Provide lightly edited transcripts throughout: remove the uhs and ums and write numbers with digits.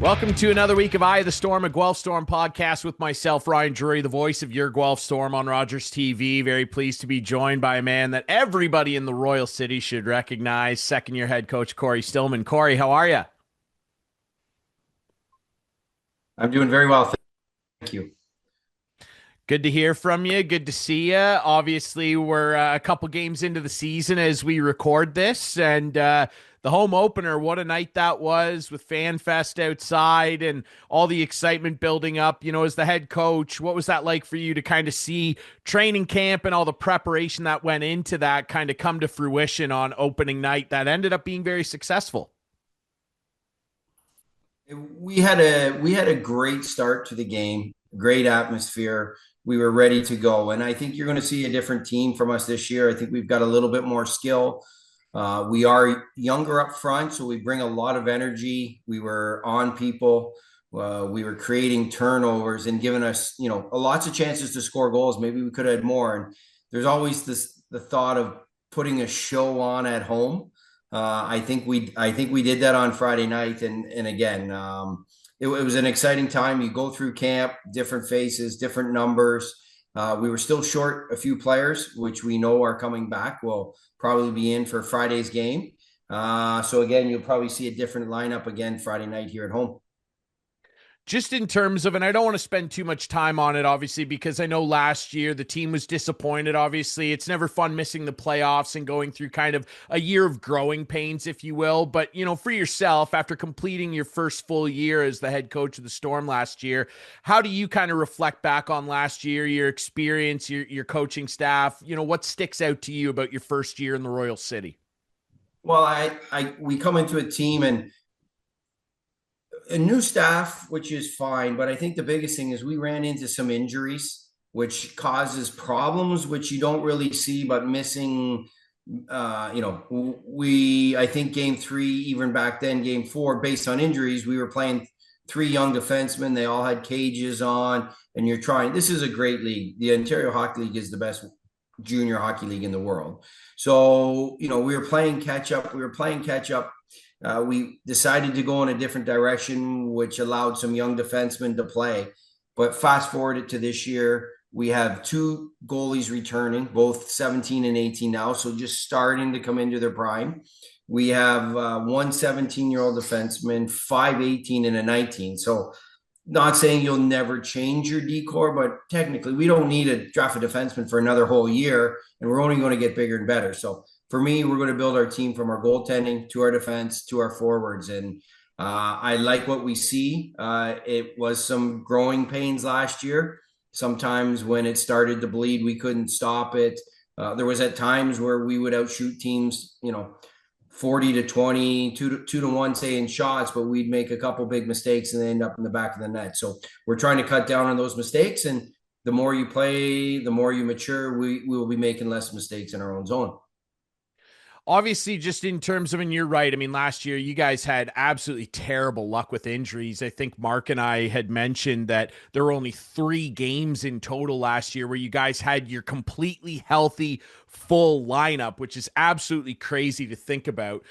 Welcome to another week of Eye of the Storm, a Guelph Storm podcast with myself, Ryan Drury, the voice of your Guelph Storm on Rogers TV. Very pleased to be joined by a man that everybody in the Royal City should recognize, second-year head coach Cory Stillman. Cory, how are you? I'm doing very well. Thank you. Good to hear from you. Good to see you. Obviously, we're a couple games into the season as we record this, and the home opener, what a night that was with Fan Fest outside and all the excitement building up. You know, as the head coach, what was that like for you to kind of see training camp and all the preparation that went into that kind of come to fruition on opening night that ended up being very successful? We had a great start to the game, great atmosphere. We were ready to go, and I think you're going to see a different team from us this year. I think we've got a little bit more skill. We are younger up front, so we bring a lot of energy. We were on people. We were creating turnovers and giving us, lots of chances to score goals. Maybe we could have had more. And there's always the thought of putting a show on at home. I think we did that on Friday night, and again, it was an exciting time. You go through camp, different faces, different numbers. We were still short a few players, which we know are coming back. Will probably be in for Friday's game. So again, you'll probably see a different lineup again Friday night here at home. Just in terms of, and I don't want to spend too much time on it, obviously, because I know last year the team was disappointed. Obviously, it's never fun missing the playoffs and going through kind of a year of growing pains, if you will. But, you know, for yourself, after completing your first full year as the head coach of the Storm last year, how do you kind of reflect back on last year, your experience, your coaching staff? You know, what sticks out to you about your first year in the Royal City? Well, we come into a team and a new staff, which is fine. But I think the biggest thing is we ran into some injuries, which causes problems, which you don't really see, but missing. I think game three, even back then, game four, based on injuries, we were playing three young defensemen. They all had cages on, and you're trying. This is a great league. The Ontario Hockey League is the best junior hockey league in the world. So, we were playing catch up. We decided to go in a different direction, which allowed some young defensemen to play. But fast forward it to this year, we have two goalies returning, both 17 and 18 now, so just starting to come into their prime. We have one 17-year-old defenseman, five 18 and a 19. So not saying you'll never change your decor, but technically we don't need to draft a defenseman for another whole year, and we're only going to get bigger and better. So for me, we're going to build our team from our goaltending to our defense to our forwards. And I like what we see. It was some growing pains last year. Sometimes when it started to bleed, we couldn't stop it. There was at times where we would outshoot teams, 40 to 20, 2 to 1, say, in shots, but we'd make a couple big mistakes and they end up in the back of the net. So we're trying to cut down on those mistakes. And the more you play, the more you mature, we will be making less mistakes in our own zone. Obviously, just in terms of, and you're right. I mean, last year you guys had absolutely terrible luck with injuries. I think Mark and I had mentioned that there were only 3 games in total last year where you guys had your completely healthy full lineup, which is absolutely crazy to think about.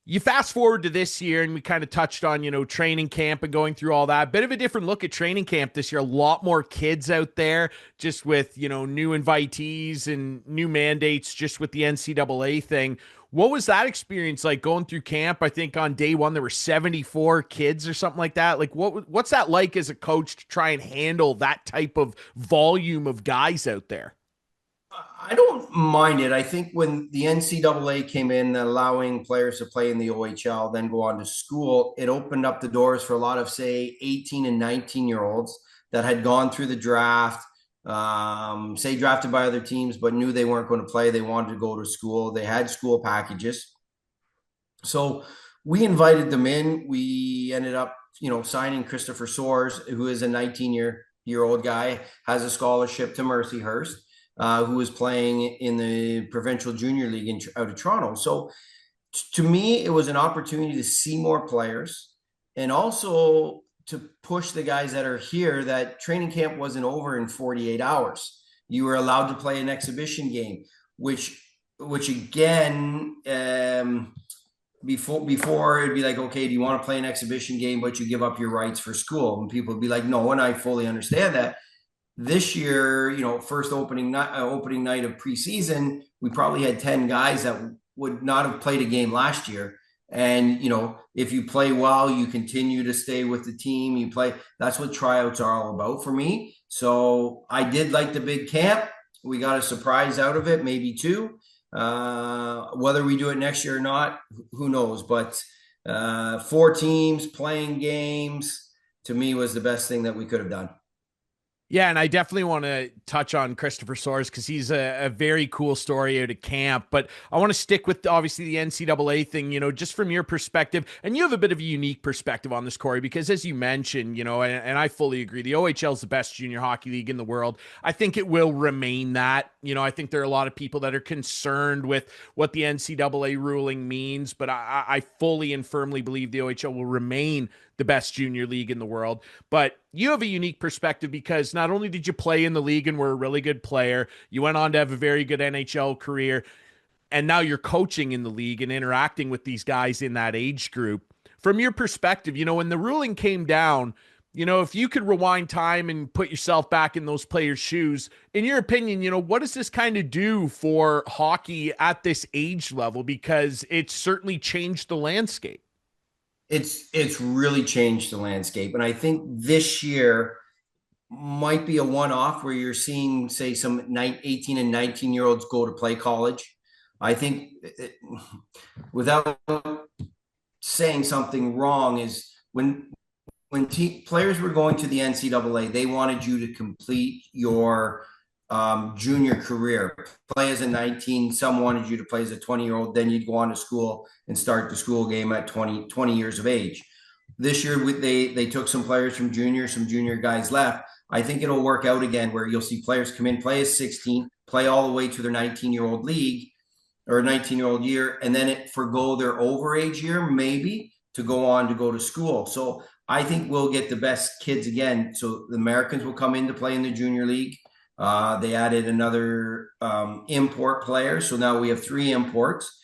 You fast forward to this year, and we kind of touched on, training camp and going through all that. Bit of a different look at training camp this year. A lot more kids out there, just with, new invitees and new mandates, just with the NCAA thing. What was that experience like going through camp? I think on day one, there were 74 kids or something like that. Like, what's that like as a coach to try and handle that type of volume of guys out there? I don't mind it. I think when the NCAA came in, allowing players to play in the OHL, then go on to school, it opened up the doors for a lot of, say, 18 and 19-year-olds that had gone through the draft, say drafted by other teams, but knew they weren't going to play. They wanted to go to school. They had school packages. So we invited them in. We ended up, signing Christopher Soares, who is a 19-year-old guy, has a scholarship to Mercyhurst, who was playing in the provincial junior league out of Toronto. So to me, it was an opportunity to see more players and also to push the guys that are here that training camp wasn't over in 48 hours. You were allowed to play an exhibition game, which again, before it'd be like, okay, do you want to play an exhibition game, but you give up your rights for school? And people would be like, no, and I fully understand that. This year, first opening night of preseason, we probably had 10 guys that would not have played a game last year. And, if you play well, you continue to stay with the team. You play. That's what tryouts are all about for me. So I did like the big camp. We got a surprise out of it, maybe two. Whether we do it next year or not, who knows? But four teams playing games to me was the best thing that we could have done. Yeah, and I definitely want to touch on Christopher Soares because he's a very cool story out of camp. But I want to stick with obviously the NCAA thing, just from your perspective. And you have a bit of a unique perspective on this, Cory, because as you mentioned, and I fully agree, the OHL is the best junior hockey league in the world. I think it will remain that. I think there are a lot of people that are concerned with what the NCAA ruling means, but I fully and firmly believe the OHL will remain the best junior league in the world. But you have a unique perspective because not only did you play in the league and were a really good player, you went on to have a very good NHL career, and now you're coaching in the league and interacting with these guys in that age group. From your perspective, when the ruling came down, if you could rewind time and put yourself back in those players' shoes, in your opinion, what does this kind of do for hockey at this age level? Because it's certainly changed the landscape. It's really changed the landscape, and I think this year might be a one-off where you're seeing, say, some 18 and 19-year-olds go to play college. I think, without saying something wrong, is when players were going to the NCAA, they wanted you to complete your junior career. Play as a 19, some wanted you to play as a 20-year-old, then you'd go on to school and start the school game at 20 years of age. This year, they took some players from junior, some junior guys left. I think it'll work out again where you'll see players come in, play as 16, play all the way to their 19-year-old league or 19-year-old year, and then forgo their overage year, maybe, to go on to go to school. So I think we'll get the best kids again. So the Americans will come in to play in the junior league. They added another import player, so now we have three imports.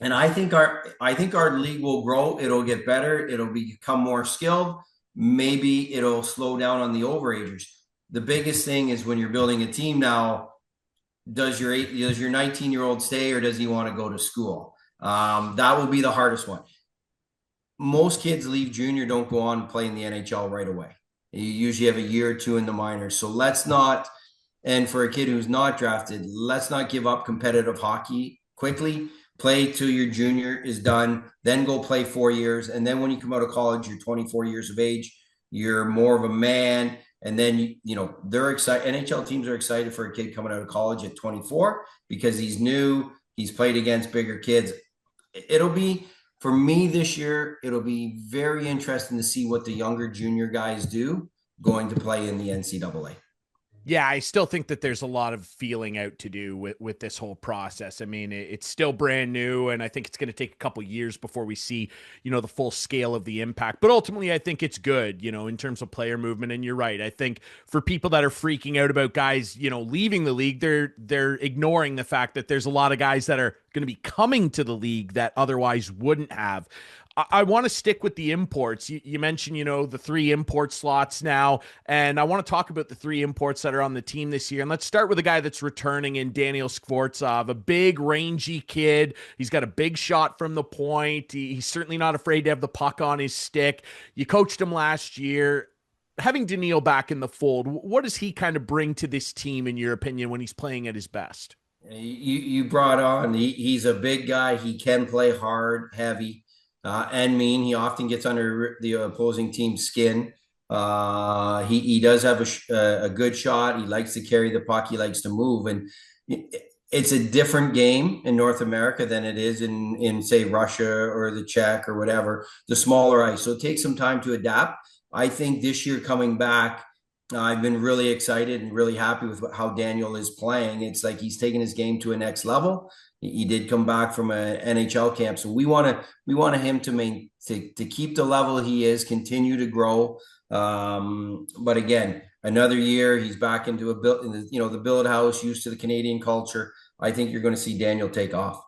And I think our league will grow. It'll get better. It'll become more skilled. Maybe it'll slow down on the overagers. The biggest thing is when you're building a team now, does your 19-year-old stay or does he want to go to school? That will be the hardest one. Most kids leave junior, don't go on and play in the NHL right away. You usually have a year or two in the minors. So let's not, and for a kid who's not drafted, let's not give up competitive hockey quickly. Play till your junior is done, then go play 4 years. And then when you come out of college, you're 24 years of age, you're more of a man. And then, they're excited. NHL teams are excited for a kid coming out of college at 24 because he's new. He's played against bigger kids. It'll be, for me this year, it'll be very interesting to see what the younger junior guys do going to play in the NCAA. Yeah, I still think that there's a lot of feeling out to do with this whole process. I mean, it's still brand new, and I think it's going to take a couple years before we see, the full scale of the impact. But ultimately, I think it's good, in terms of player movement. And you're right. I think for people that are freaking out about guys, leaving the league, they're ignoring the fact that there's a lot of guys that are going to be coming to the league that otherwise wouldn't have. I want to stick with the imports. You mentioned, the three import slots now, and I want to talk about the three imports that are on the team this year. And let's start with a guy that's returning in Daniel Skvortsov, a big, rangy kid. He's got a big shot from the point. He's certainly not afraid to have the puck on his stick. You coached him last year. Having Daniil back in the fold, what does he kind of bring to this team, in your opinion, when he's playing at his best? You brought on, he's a big guy. He can play hard, heavy. And mean. He often gets under the opposing team's skin. He does have a good shot. He likes to carry the puck. He likes to move, and it's a different game in North America than it is in say Russia or the Czech or whatever, the smaller ice. So it takes some time to adapt. I think this year coming back, I've been really excited and really happy with how Daniel is playing. It's like he's taking his game to a next level. He did come back from an NHL camp, so we want him to keep the level he is, continue to grow. But again, another year he's back into the billet house, used to the Canadian culture. I think you're going to see Daniel take off.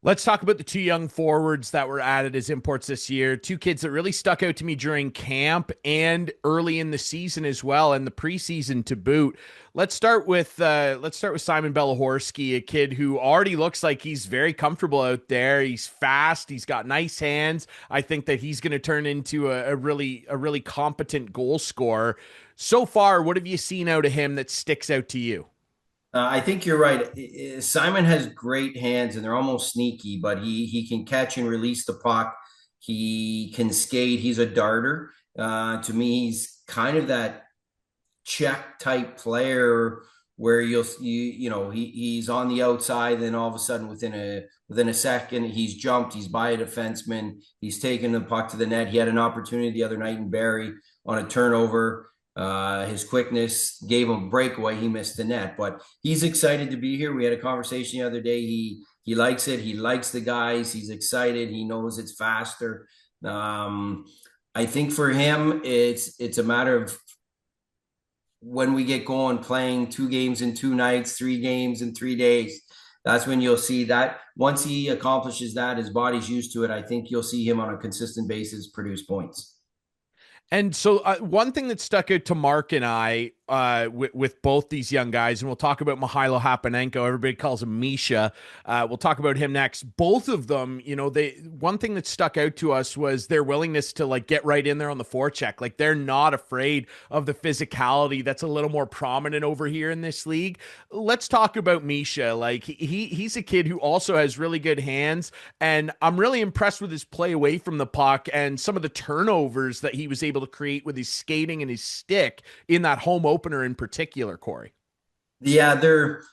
Let's talk about the two young forwards that were added as imports this year. Two kids that really stuck out to me during camp and early in the season as well, and the preseason to boot. Let's start with Simon Belahorski, a kid who already looks like he's very comfortable out there. He's fast. He's got nice hands. I think that he's going to turn into a really competent goal scorer. So far, what have you seen out of him that sticks out to you? I think you're right. Simon has great hands and they're almost sneaky, but he can catch and release the puck. He can skate. He's a darter. To me, he's kind of that check type player where he's on the outside, then all of a sudden within a second he's jumped, he's by a defenseman, he's taken the puck to the net. He had an opportunity the other night in Barrie on a turnover. His quickness gave him a breakaway. He missed the net, but he's excited to be here. We had a conversation the other day. He likes it. He likes the guys. He's excited. He knows it's faster. I think for him, it's a matter of when we get going, playing 2 games in 2 nights, 3 games in 3 days. That's when you'll see that. Once he accomplishes that, his body's used to it. I think you'll see him on a consistent basis produce points. And so, one thing that stuck out to Mark and I with both these young guys, and we'll talk about Mihailo Hapanenko. Everybody calls him Misha. We'll talk about him next. Both of them, one thing that stuck out to us was their willingness to like get right in there on the forecheck. Like they're not afraid of the physicality that's a little more prominent over here in this league. Let's talk about Misha. Like he's a kid who also has really good hands, and I'm really impressed with his play away from the puck and some of the turnovers that he was able to create with his skating and his stick in that home opener in particular, Cory. Yeah, they're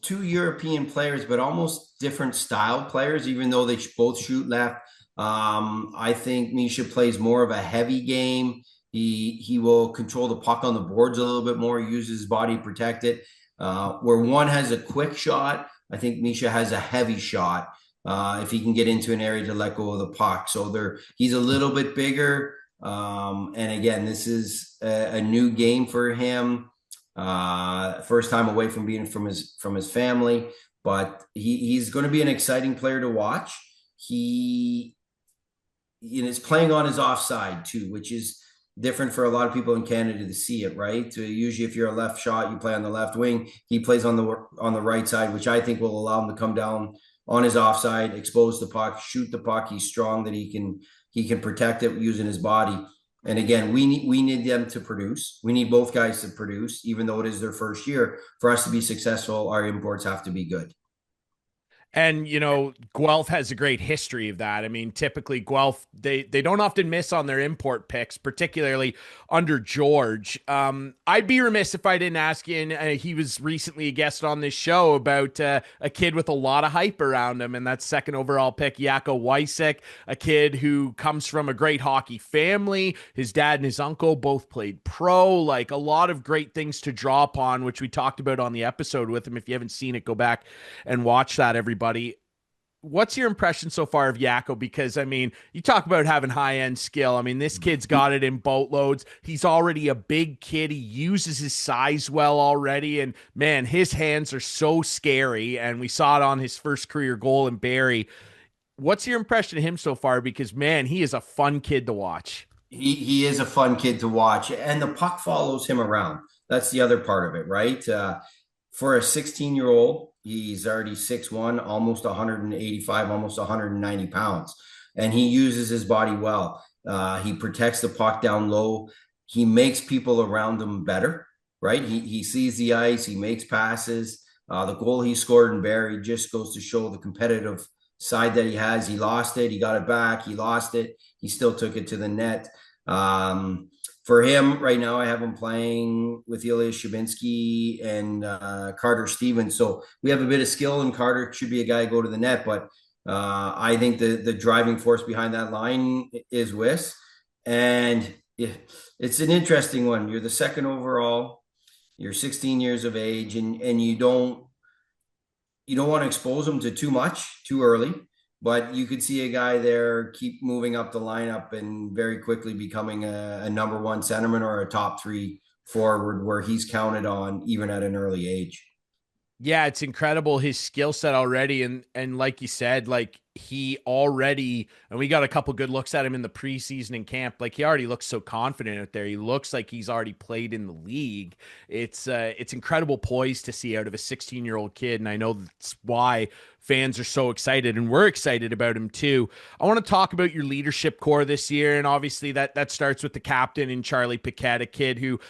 two European players, but almost different style players, even though they both shoot left. I think Misha plays more of a heavy game. He will control the puck on the boards a little bit more, uses his body to protect it. Where one has a quick shot, I think Misha has a heavy shot. If he can get into an area to let go of the puck. So he's a little bit bigger. And again, this is a new game for him. First time away from being from his family, but he's going to be an exciting player to watch. He is playing on his offside too, which is different for a lot of people in Canada to see it, right? Usually if you're a left shot, you play on the left wing. He plays on the right side, which I think will allow him to come down on his offside, expose the puck, shoot the puck. He's strong that he can protect it using his body. And again, we need them to produce. We need both guys to produce, even though it is their first year. For us to be successful, our imports have to be good. And Guelph has a great history of that. I mean, typically Guelph they don't often miss on their import picks, particularly under George. I'd be remiss if I didn't ask you. And he was recently a guest on this show about a kid with a lot of hype around him, and that's second overall pick Jacko Weisek, a kid who comes from a great hockey family. His dad and his uncle both played pro. Like a lot of great things to draw upon, which we talked about on the episode with him. If you haven't seen it, go back and watch that, everybody. What's your impression so far of Yako? Because I mean, you talk about having high end skill. I mean, this kid's got it in boatloads. He's already a big kid. He uses his size well already. And man, his hands are so scary. And we saw it on his first career goal in Barrie. What's your impression of him so far? Because man, he is a fun kid to watch. He is a fun kid to watch, and the puck follows him around. That's the other part of it, right? For a 16-year-old, he's already 6'1", almost 185, almost 190 pounds. And he uses his body well. He protects the puck down low. He makes people around him better, right? He sees the ice. He makes passes. The goal he scored in Barrie just goes to show the competitive side that he has. He lost it. He got it back. He lost it. He still took it to the net. For him right now, I have him playing with Ilya Shabinsky and Carter Stevens. So we have a bit of skill, and Carter should be a guy go to the net. But I think the driving force behind that line is Wiss. And it's an interesting one. You're the second overall. You're 16 years of age, and you don't want to expose them to too much too early. But you could see a guy there keep moving up the lineup and very quickly becoming a number one centerman or a top three forward where he's counted on even at an early age. Yeah, it's incredible his skill set already, and like you said, like he already, and we got a couple good looks at him in the preseason and camp. Like he already looks so confident out there. He looks like he's already played in the league. It's incredible poise to see out of a 16-year-old kid, and I know that's why fans are so excited, and we're excited about him too. I want to talk about your leadership core this year, and obviously that starts with the captain and Charlie Paquette, a kid who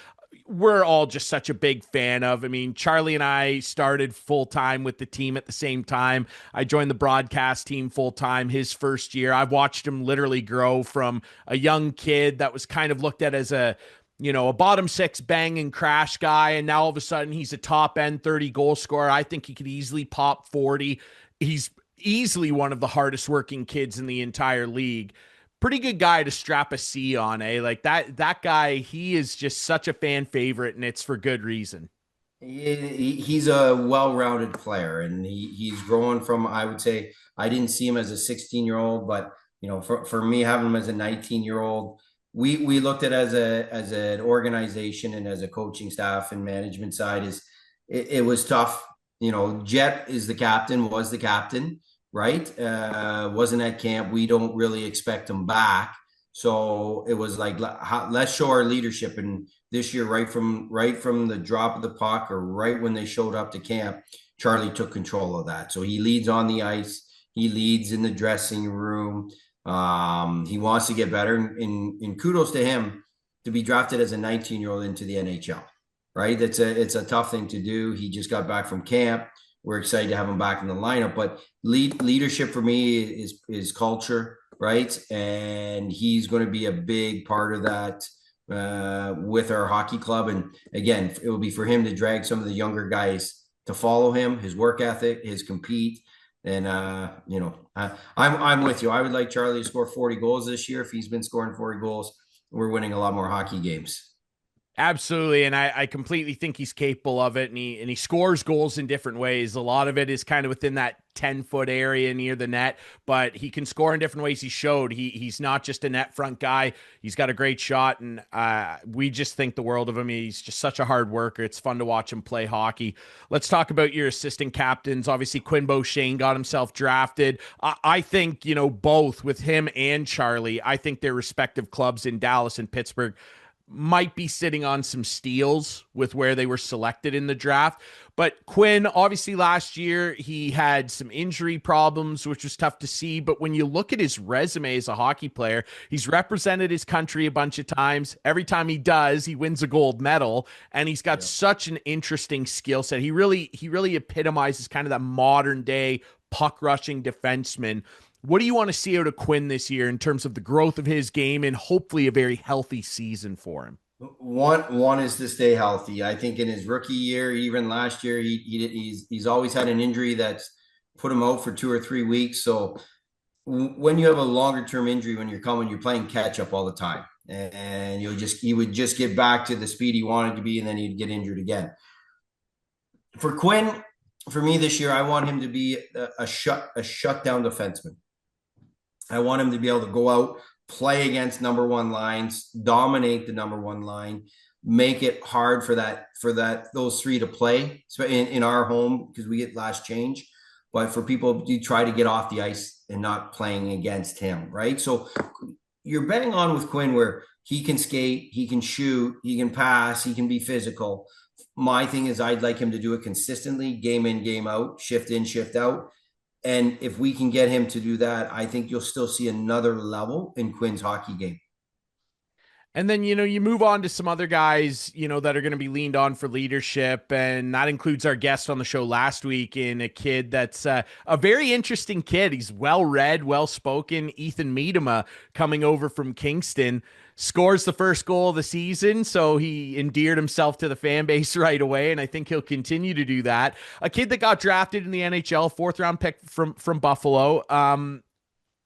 we're all just such a big fan of. I mean, Charlie and I started full time with the team at the same time. I joined the broadcast team full time his first year. I've watched him literally grow from a young kid that was kind of looked at as a bottom six bang and crash guy. And now all of a sudden he's a top end 30 goal scorer. I think he could easily pop 40. He's easily one of the hardest working kids in the entire league. Pretty good guy to strap a C on, eh? Like that guy, he is just such a fan favorite, and it's for good reason. He's a well-rounded player, and he's growing from. I would say I didn't see him as a 16-year-old, but for me having him as a 19-year-old, we looked at as an organization and as a coaching staff and management side is it was tough. Jet is the captain, was the captain, right? Wasn't at camp. We don't really expect him back. So it was like let's show our leadership. And this year, right from the drop of the puck or right when they showed up to camp, Charlie took control of that. So he leads on the ice. He leads in the dressing room. He wants to get better. And kudos to him to be drafted as a 19-year-old into the NHL. Right? It's a tough thing to do. He just got back from camp. We're excited to have him back in the lineup. But leadership for me is culture, right? And he's going to be a big part of that with our hockey club. And again, it will be for him to drag some of the younger guys to follow him, his work ethic, his compete. And I'm with you. I would like Charlie to score 40 goals this year. If he's been scoring 40 goals, we're winning a lot more hockey games. Absolutely, and I completely think he's capable of it, and he scores goals in different ways. A lot of it is kind of within that 10-foot area near the net, but he can score in different ways. He showed he's not just a net front guy. He's got a great shot, and we just think the world of him. He's just such a hard worker. It's fun to watch him play hockey. Let's talk about your assistant captains. Obviously, Quinn Beauchene got himself drafted. I think both with him and Charlie. I think their respective clubs in Dallas and Pittsburgh might be sitting on some steals with where they were selected in the draft. But Quinn, obviously last year, he had some injury problems, which was tough to see. But when you look at his resume as a hockey player, he's represented his country a bunch of times. Every time he does, he wins a gold medal. And he's got such an interesting skill set. He really epitomizes kind of that modern day puck rushing defenseman. What do you want to see out of Quinn this year in terms of the growth of his game and hopefully a very healthy season for him? One is to stay healthy. I think in his rookie year, even last year, he's always had an injury that's put him out for 2 or 3 weeks. So when you have a longer term injury, when you're playing catch up all the time, and he would just get back to the speed he wanted to be, and then he'd get injured again. For Quinn, for me this year, I want him to be a shutdown defenseman. I want him to be able to go out, play against number one lines, dominate the number one line, make it hard for those three to play in our home because we get last change. But for people to try to get off the ice and not playing against him, right? So you're bang on with Quinn where he can skate, he can shoot, he can pass, he can be physical. My thing is I'd like him to do it consistently, game in, game out, shift in, shift out. And if we can get him to do that, I think you'll still see another level in Quinn's hockey game. And then, you move on to some other guys, that are going to be leaned on for leadership. And that includes our guest on the show last week in a kid that's a very interesting kid. He's well-read, well-spoken. Ethan Miedema coming over from Kingston scores the first goal of the season. So he endeared himself to the fan base right away. And I think he'll continue to do that. A kid that got drafted in the NHL, 4th-round pick from Buffalo.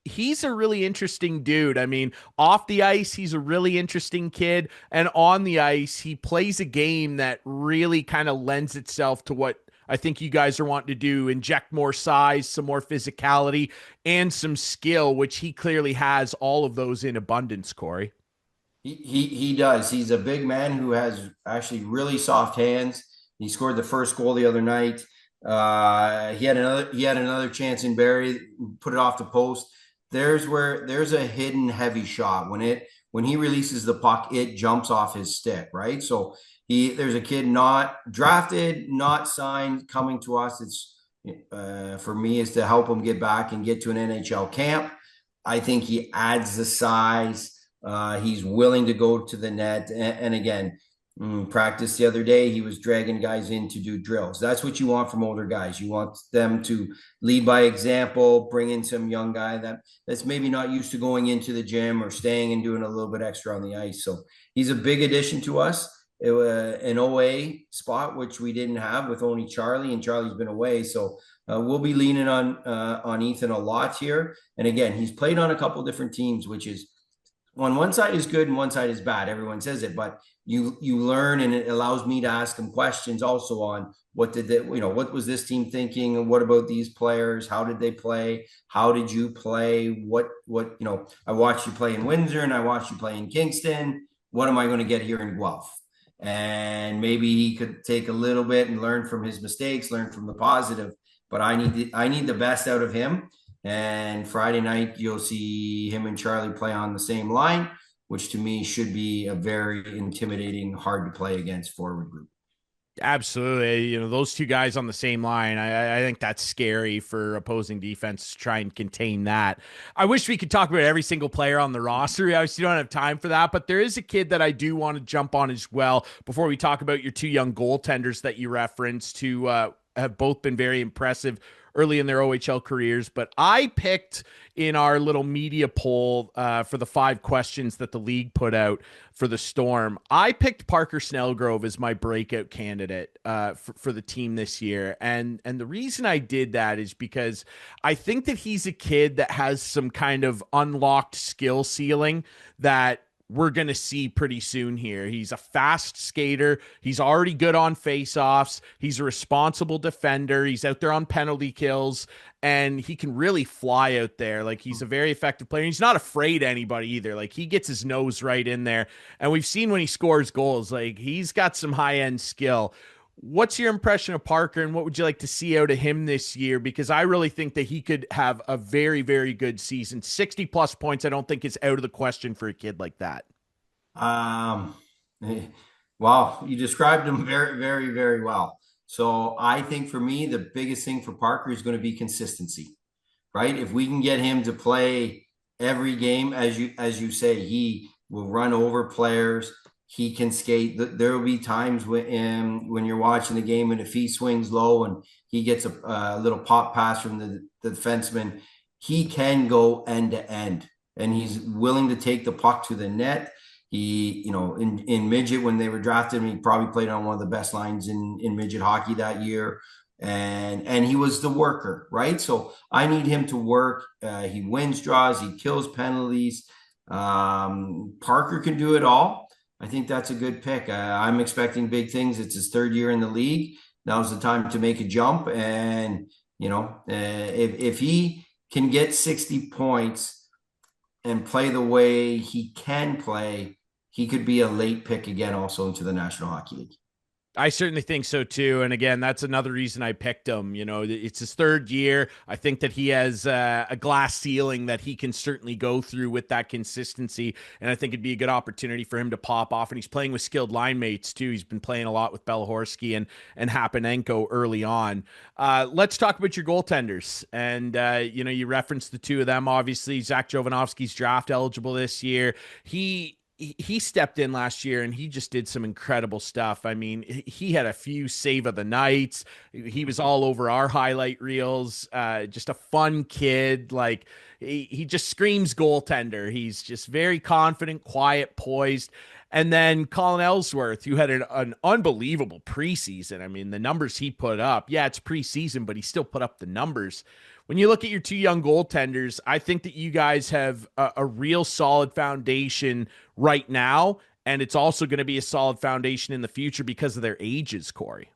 He's a really interesting dude. I mean, off the ice, he's a really interesting kid. And on the ice, he plays a game that really kind of lends itself to what I think you guys are wanting to do, inject more size, some more physicality, and some skill, which he clearly has all of those in abundance, Cory. He does. He's a big man who has actually really soft hands. He scored the first goal the other night. He had another chance in Barry, put it off the post. There's a hidden heavy shot when he releases the puck, it jumps off his stick, right? So there's a kid not drafted, not signed, coming to us. It's for me is to help him get back and get to an NHL camp. I think he adds the size. He's willing to go to the net, and again, practice the other day, he was dragging guys in to do drills. That's what you want from older guys. You want them to lead by example, bring in some young guy that's maybe not used to going into the gym or staying and doing a little bit extra on the ice. So he's a big addition to us. An OA spot, which we didn't have with only Charlie, and Charlie's been away. So we'll be leaning on Ethan a lot here. And again, he's played on a couple different teams, which is on one side is good and one side is bad. Everyone says it, but you learn, and it allows me to ask them questions also on what what was this team thinking, and what about these players? How did they play? How did you play? I watched you play in Windsor and I watched you play in Kingston. What am I going to get here in Guelph? And maybe he could take a little bit and learn from his mistakes, learn from the positive. But I need the best out of him. And Friday night, you'll see him and Charlie play on the same line, which to me should be a very intimidating, hard to play against forward group. Absolutely. Those two guys on the same line, I think that's scary for opposing defense to try and contain that. I wish we could talk about every single player on the roster. We obviously don't have time for that, but there is a kid that I do want to jump on as well before we talk about your two young goaltenders that you referenced, who have both been very impressive early in their OHL careers. But I picked in our little media poll for the 5 questions that the league put out for the Storm, I picked Parker Snellgrove as my breakout candidate for the team this year. And the reason I did that is because I think that he's a kid that has some kind of unlocked skill ceiling that we're going to see pretty soon here. He's a fast skater. He's already good on faceoffs. He's a responsible defender. He's out there on penalty kills, and he can really fly out there. Like, he's a very effective player. He's not afraid of anybody either. Like, he gets his nose right in there. And we've seen when he scores goals, like, he's got some high-end skill. What's your impression of Parker, and what would you like to see out of him this year? Because I really think that he could have a very, very good season. 60 plus points, I don't think is out of the question for a kid like that. Um, wow, you described him very, very, very well. So I think for me, the biggest thing for Parker is going to be consistency, right? If we can get him to play every game, as you say, he will run over players. He can skate. There will be times when you're watching the game, and if he swings low and he gets a little pop pass from the defenseman, he can go end to end, and he's willing to take the puck to the net. He, in midget, when they were drafted, he probably played on one of the best lines in midget hockey that year. And he was the worker, right? So I need him to work. He wins draws, he kills penalties. Parker can do it all. I think that's a good pick. I'm expecting big things. It's his 3rd year in the league. Now's the time to make a jump. And, if he can get 60 points and play the way he can play, he could be a late pick again also into the National Hockey League. I certainly think so too. And again, that's another reason I picked him. It's his 3rd year. I think that he has a glass ceiling that he can certainly go through with that consistency. And I think it'd be a good opportunity for him to pop off. And he's playing with skilled line mates too. He's been playing a lot with Belahorski and Hapanenko early on. Let's talk about your goaltenders. And, you referenced the two of them. Obviously, Zach Jovanovski's draft eligible this year. He stepped in last year and he just did some incredible stuff. I mean, he had a few save of the nights. He was all over our highlight reels. Just a fun kid. Like, he just screams goaltender. He's just very confident, quiet, poised. And then Colin Ellsworth, who had an unbelievable preseason. I mean, the numbers he put up, yeah, it's preseason, but he still put up the numbers. When you look at your two young goaltenders, I think that you guys have a real solid foundation right now, and it's also going to be a solid foundation in the future because of their ages, Cory.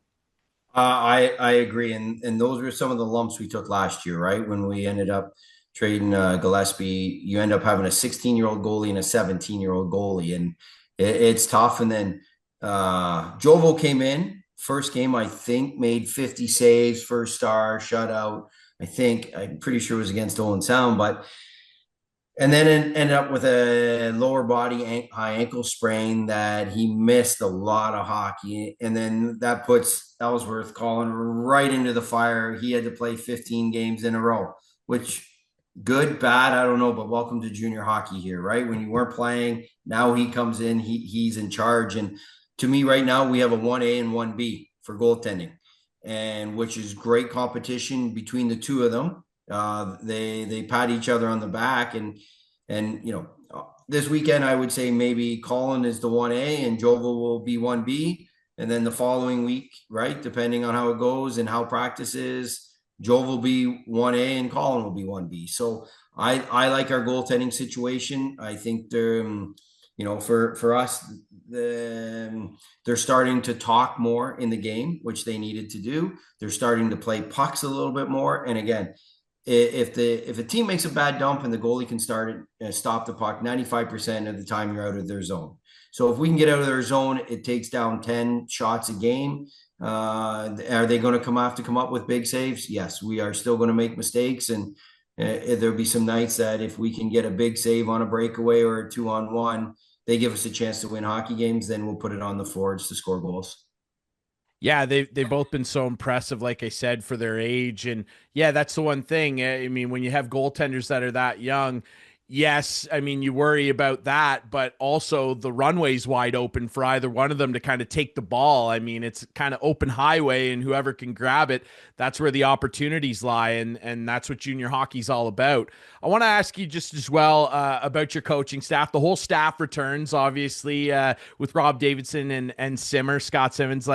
I agree, and those were some of the lumps we took last year, right? When we ended up trading Gillespie, you end up having a 16-year-old goalie and a 17-year-old goalie, and it's tough. And then Jovo came in, first game, I think, made 50 saves, first star, shutout. I'm pretty sure it was against Olin Sound, but and then ended up with a lower body high ankle sprain that he missed a lot of hockey. And then that puts Ellsworth calling right into the fire. He had to play 15 games in a row, which good, bad, I don't know, but welcome to junior hockey here, right? When you weren't playing, now he comes in, he's in charge. And to me, right now, we have a 1A and 1B for goaltending, and which is great competition between the two of them. They pat each other on the back, and this weekend I would say maybe Colin is the 1A and Jovel will be 1B, and then the following week, right, depending on how it goes and how practice is, Jovel will be 1A and Colin will be 1B. So I like our goaltending situation. I think they're for us, they're starting to talk more in the game, which they needed to do. They're starting to play pucks a little bit more. And again, if a team makes a bad dump and the goalie can stop the puck, 95% of the time you're out of their zone. So if we can get out of their zone, it takes down 10 shots a game. Are they going to come up with big saves? Yes, we are still going to make mistakes, and there'll be some nights that if we can get a big save on a breakaway or a 2-on-1, they give us a chance to win hockey games. Then we'll put it on the forwards to score goals. Yeah, they've both been so impressive, like I said, for their age. And yeah, that's the one thing. I mean, when you have goaltenders that are that young, yes, I mean, you worry about that, but also the runway's wide open for either one of them to kind of take the ball. I mean, it's kind of open highway, and whoever can grab it, that's where the opportunities lie, and that's what junior hockey's all about. I want to ask you just as well about your coaching staff. The whole staff returns, obviously, with Rob Davidson and Scott Simmons.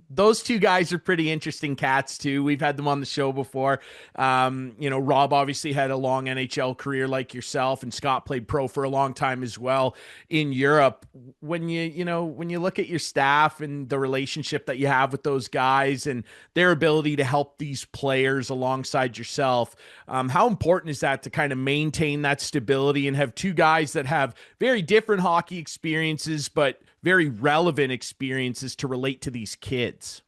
Those two guys are pretty interesting cats too. We've had them on the show before. Rob obviously had a long NHL career like yourself, and Scott played pro for a long time as well in Europe. When you look at your staff and the relationship that you have with those guys and their ability to help these players alongside yourself, how important is that to kind of maintain that stability and have two guys that have very different hockey experiences, but very relevant experiences to relate to these kids?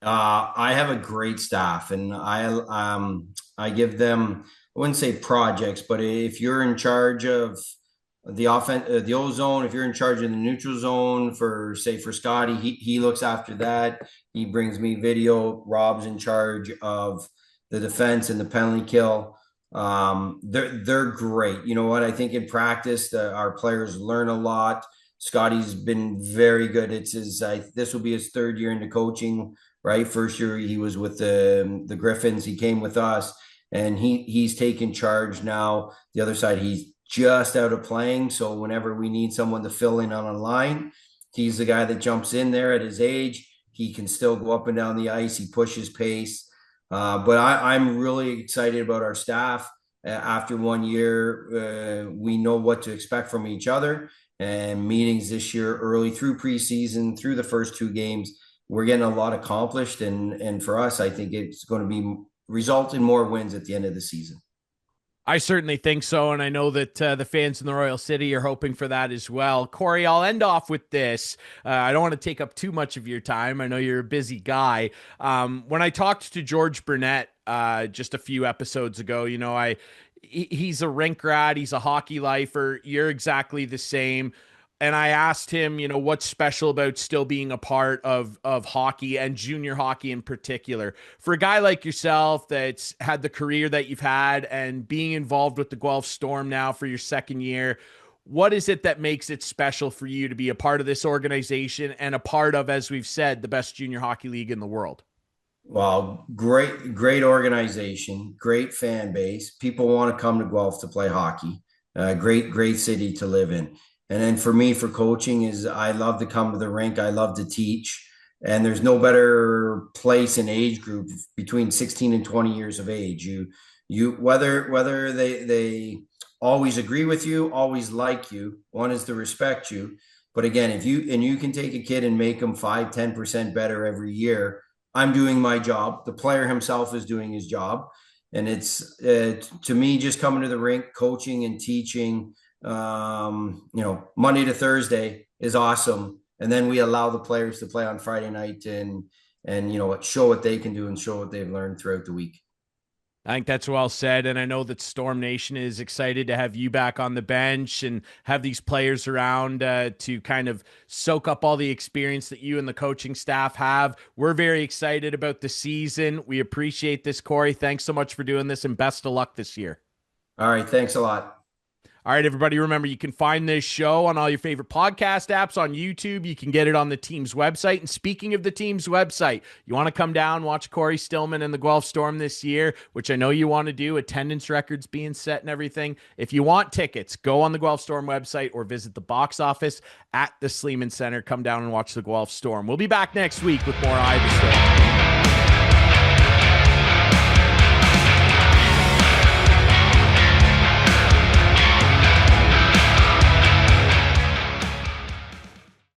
I have a great staff, and I give them, I wouldn't say projects, but if you're in charge of the offense, the O zone, if you're in charge of the neutral zone for Scotty, he looks after that. He brings me video. Rob's in charge of the defense and the penalty kill. They're great. You know what? I think in practice, our players learn a lot. Scotty's been very good. This will be his third year into coaching, right? First year he was with the Griffins. He came with us, and he's taken charge now. The other side, he's just out of playing. So whenever we need someone to fill in on a line, he's the guy that jumps in there. At his age, he can still go up and down the ice. He pushes pace. But I'm really excited about our staff. After 1 year, we know what to expect from each other. And meetings this year, early through preseason, through the first two games, we're getting a lot accomplished. And for us, I think it's going to be result in more wins at the end of the season. I certainly think so, and I know that the fans in the Royal City are hoping for that as well. Cory, I'll end off with this. I don't want to take up too much of your time. I know you're a busy guy. When I talked to George Burnett just a few episodes ago, he's a rink rat. He's a hockey lifer. You're exactly the same. And I asked him, what's special about still being a part of hockey and junior hockey in particular. For a guy like yourself that's had the career that you've had and being involved with the Guelph Storm now for your second year, what is it that makes it special for you to be a part of this organization and a part of, as we've said, the best junior hockey league in the world? Well, great organization, great fan base. People want to come to Guelph to play hockey. Great city to live in. And then for me, for coaching, is I love to come to the rink. I love to teach. And there's no better place in age group between 16 and 20 years of age. Whether they always agree with you, always like you, one is to respect you. But again, if you can take a kid and make them 5-10% better every year, I'm doing my job. The player himself is doing his job. And it's to me, just coming to the rink, coaching and teaching, Monday to Thursday is awesome. and then we allow the players to play on Friday night and show what they can do and show what they've learned throughout the week. I think that's well said. And I know that Storm Nation is excited to have you back on the bench and have these players around to kind of soak up all the experience that you and the coaching staff have. We're very excited about the season. We appreciate this, Cory. Thanks so much for doing this, and best of luck this year. All right. Thanks a lot. All right, everybody, remember you can find this show on all your favorite podcast apps, on YouTube. You can get it on the team's website. And speaking of the team's website, you want to come down, watch Cory Stillman and the Guelph Storm this year, which I know you want to do, attendance records being set and everything. If you want tickets, go on the Guelph Storm website or visit the box office at the Sleeman Center. Come down and watch the Guelph Storm. We'll be back next week with more Eye of the Storm.